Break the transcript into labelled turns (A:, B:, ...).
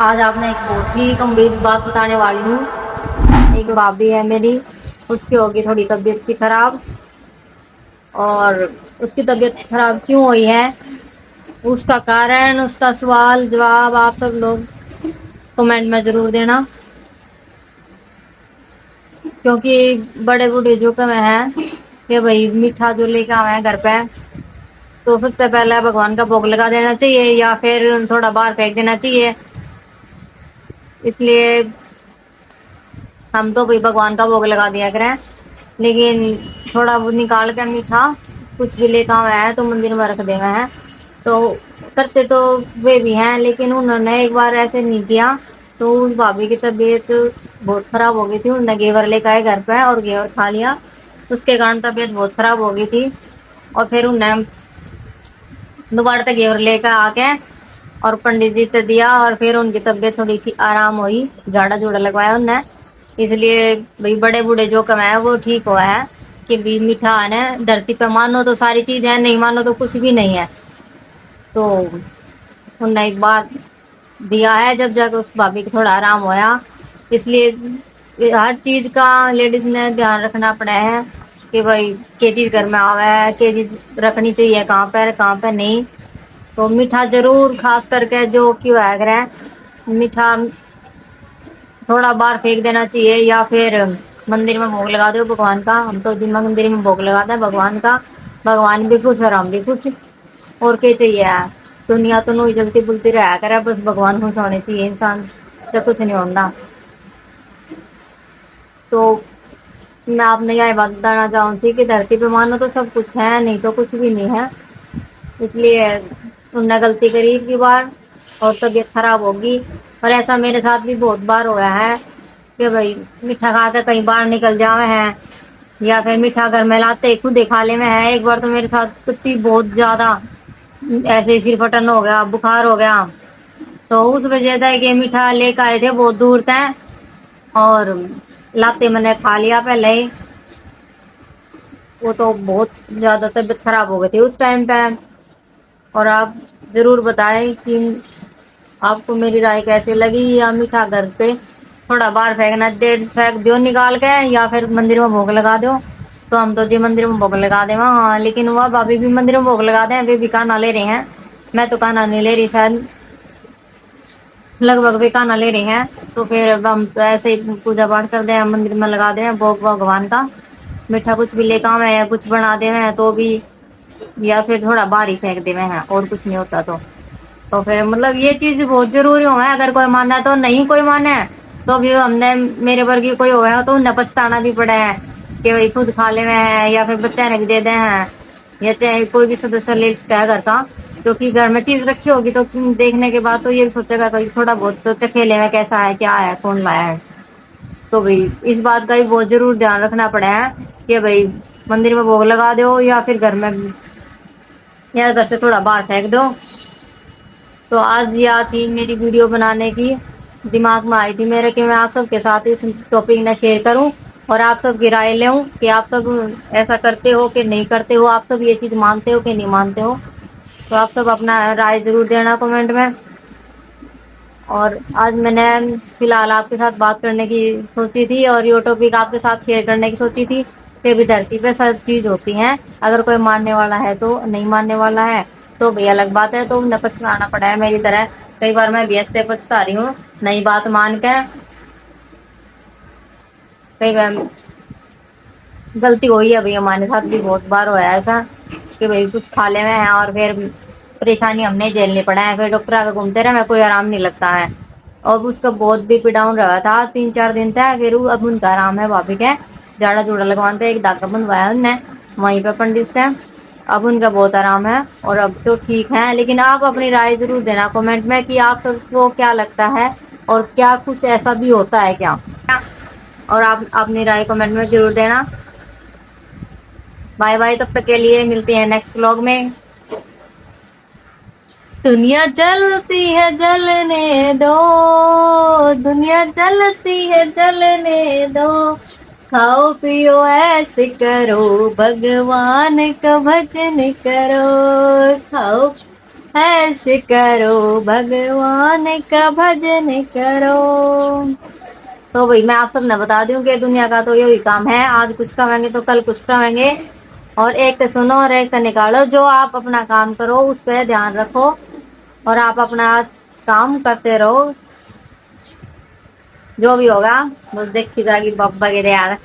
A: आज आपने एक बहुत ही गंभीर बात बताने वाली हूँ। एक भाभी है मेरी, उसकी होगी थोड़ी तबीयत सी खराब। और उसकी तबीयत खराब क्यों हुई है, उसका कारण, उसका सवाल जवाब आप सब लोग कमेंट में जरूर देना। क्योंकि बड़े बूढ़े जो कम है कि भाई मीठा जो लेके आवे हैं घर पे, तो सबसे पहले भगवान का भोग लगा देना चाहिए या फिर थोड़ा बाहर फेंक देना चाहिए। इसलिए हम तो भाई भगवान का भोग लगा दिया करें, लेकिन थोड़ा वो निकाल के मीठा कुछ भी लेकर आए हैं तो मंदिर में रख देवे हैं। तो करते तो वे भी हैं, लेकिन उन्होंने एक बार ऐसे नहीं किया तो उस भाभी की तबीयत बहुत खराब हो गई थी। उन्होंने घेवर लेकर आए घर पे और घेवर खा लिया, उसके कारण तबीयत बहुत खराब हो गई थी। और फिर उन्हें दोबारा तक घेवर लेकर आके और पंडित जी से दिया और फिर उनकी तबीयत थोड़ी आराम हुई, झाड़ा झूड़ा लगवाया उनने। इसलिए भाई बड़े बूढ़े जो कमाए वो ठीक हुआ है कि भी मीठा है धरती पे, मानो तो सारी चीज है, नहीं मानो तो कुछ भी नहीं है। तो उनने एक बार दिया है जब जाकर उस भाभी को थोड़ा आराम होया। इसलिए हर चीज का लेडीज ने ध्यान रखना पड़ा है कि भाई के चीज घर में आवा है, के चीज रखनी चाहिए कहाँ पे नहीं। तो मीठा जरूर, खास करके जो क्यों है मीठा थोड़ा बाहर फेंक देना चाहिए या फिर मंदिर में भोग लगा दो भगवान का। हम तो दिन में मंदिर में भोग लगाते हैं भगवान का, भगवान भी खुश और हम भी खुश। और क्या चाहिए है, दुनिया तो नई जलती बुलती रहा करे, बस भगवान खुश होने चाहिए, इंसान से कुछ नहीं होता। तो मैं आपने यह बात बताना चाहूँगी कि धरती पे मानो तो सब कुछ है, नहीं तो कुछ भी नहीं है। इसलिए उनने गलती करी की बार और तबीयत खराब होगी। और ऐसा मेरे साथ भी बहुत बार हुआ है कि भाई मीठा खा के कहीं बाहर निकल जावे हैं या फिर मीठा घर में लाते खुद ही खा ले में है। एक बार तो मेरे साथ कुत्ती बहुत ज्यादा ऐसे सिर फटन हो गया, बुखार हो गया, तो उस वजह से कि मीठा लेकर आए थे बहुत दूर तक और लाते मैंने खा लिया पहले ही। वो तो बहुत ज्यादा तबीयत खराब हो गई थी उस टाइम पे। और आप जरूर बताएं कि आपको मेरी राय कैसी लगी, या मीठा घर पे थोड़ा बाहर फेंकना दे, फेंक दो निकाल के, या फिर मंदिर में भोग लगा दो। तो हम तो जी मंदिर में भोग लगा दे हाँ, लेकिन वह भाभी भी मंदिर में भोग लगा दें, वे भी खाना ले रहे हैं। मैं तो खाना नहीं ले रही, शायद लगभग वे खाना ले रहे हैं। तो फिर अब हम तो ऐसे ही पूजा पाठ कर दे, मंदिर में लगा दे भोग भगवान का। मीठा कुछ भी लेकर आवे या कुछ बना दे हैं तो भी, या फिर थोड़ा बाहर ही फेंक देवे हैं और कुछ नहीं होता। तो फिर मतलब ये चीज बहुत जरूरी हो है, अगर कोई माना तो नहीं, कोई माने तो भी हमने मेरे वर्गी कोई हो है तो उन्हें पछताना भी पड़ा है कि भाई खुद खा ले में है या फिर बच्चा ने भी दे दे हैं, या चाहे कोई भी सदस्य ले सकता है घर का। क्योंकि घर में चीज रखी होगी तो देखने के बाद तो ये सोचेगा कि थोड़ा बहुत तो चखे ले में कैसा है, क्या है, कौन लाया है। तो भाई इस बात का भी बहुत जरूर ध्यान रखना पड़ा है कि भाई मंदिर में भोग लगा दो या फिर घर में, या घर से थोड़ा बाहर फेंक दो। तो आज यह थी मेरी वीडियो बनाने की, दिमाग में आई थी मेरे कि मैं आप सबके साथ इस टॉपिक ने शेयर करूं और आप सबकी राय लूं कि आप सब ऐसा करते हो कि नहीं करते हो, आप सब ये चीज़ मानते हो कि नहीं मानते हो। तो आप सब अपना राय जरूर देना कमेंट में। और आज मैंने फिलहाल आपके साथ बात करने की सोची थी और ये टॉपिक आपके साथ शेयर करने की सोची थी कि भी धरती पे सब चीज होती हैं, अगर कोई मानने वाला है तो, नहीं मानने वाला है तो भी अलग बात है। तो उन्हें पछताना पड़ा है मेरी तरह, कई बार मैं भी ऐसे पछता रही हूँ नई बात मान के। कई बार गलती हुई है भाई, हमारे साथ भी बहुत बार हुआ है ऐसा कि भाई कुछ खा ले में है और फिर परेशानी हमने झेलनी पड़ा है, फिर डॉक्टर आगे घूमते रहे, मैं कोई आराम नहीं लगता है। और उसका बहुत बीपी डाउन रहा था 3-4 दिन तक, फिर अब उनका आराम है भाभी के। झाड़ा झूड़ा लगवाते एक धागा बंधवाया उनने वहीं पे पंडित से, अब उनका बहुत आराम है और अब तो ठीक है। लेकिन आप अपनी राय जरूर देना कमेंट में कि आप सबको क्या लगता है और क्या कुछ ऐसा भी होता है क्या। और आप अपनी राय कमेंट में जरूर देना। बाय बाय, तब तक के लिए मिलते हैं नेक्स्ट व्लॉग में। दुनिया जलती है जलने दो, दुनिया जलती है जलने दो, खाओ पियो ऐसे करो, भगवान का भजन करो, खाओ ऐश करो भगवान का भजन करो। तो भाई मैं आप सबने बता दूं कि दुनिया का तो यही काम है, आज कुछ कमाएंगे तो कल कुछ कमाएंगे। और एक तो सुनो और एक तो निकालो, जो आप अपना काम करो उस पर ध्यान रखो और आप अपना काम करते रहो, जो भी होगा बस देखी जाएगी बाबा के यार।